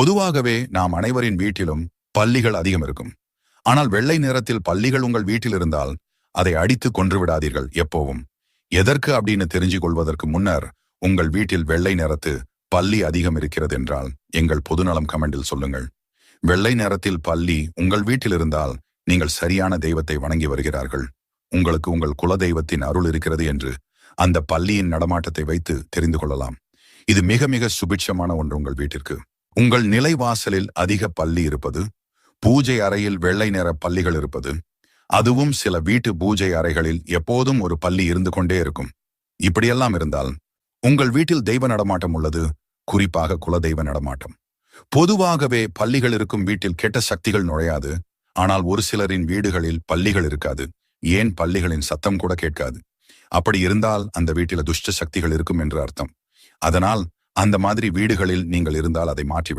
பொதுவாகவே நாம் அனைவரின் வீட்டிலும் பல்லிகள் அதிகம் இருக்கும். ஆனால் வெள்ளை நிறத்தில் பல்லிகள் உங்கள் வீட்டில் இருந்தால் அதை அடித்து கொன்று விடாதீர்கள் எப்போவும். எதற்கு அப்படின்னு தெரிஞ்சு கொள்வதற்கு முன்னர், உங்கள் வீட்டில் வெள்ளை நிறத்து பல்லி அதிகம் இருக்கிறது என்றால் எங்கள் பொதுநலம் கமெண்டில் சொல்லுங்கள். வெள்ளை நிறத்தில் பல்லி உங்கள் வீட்டில் இருந்தால் நீங்கள் சரியான தெய்வத்தை வணங்கி வருகிறார்கள். உங்களுக்கு உங்கள் குல தெய்வத்தின் அருள் இருக்கிறது என்று அந்த பல்லியின் நடமாட்டத்தை வைத்து தெரிந்து கொள்ளலாம். இது மிக மிக சுபிட்சமான ஒன்று உங்கள் வீட்டிற்கு. உங்கள் நிலைவாசலில் அதிக பல்லி இருப்பது, பூஜை அறையில் வெள்ளை நிற பல்லிகள் இருப்பது, அதுவும் சில வீட்டு பூஜை அறைகளில் எப்போதும் ஒரு பல்லி இருந்து கொண்டே இருக்கும். இப்படியெல்லாம் இருந்தால் உங்கள் வீட்டில் தெய்வ நடமாட்டம் உள்ளது, குறிப்பாக குலதெய்வ நடமாட்டம். பொதுவாகவே பல்லிகள் இருக்கும் வீட்டில் கெட்ட சக்திகள் நுழையாது. ஆனால் ஒரு சிலரின் வீடுகளில் பல்லிகள் இருக்காது, ஏன் பல்லிகளின் சத்தம் கூட கேட்காது. அப்படி இருந்தால் அந்த வீட்டில் துஷ்ட சக்திகள் இருக்கும் என்று அர்த்தம். அதனால் அந்த மாதிரி வீடுகளில் நீங்கள் இருந்தால் அதை மாற்றிவிடுங்கள்.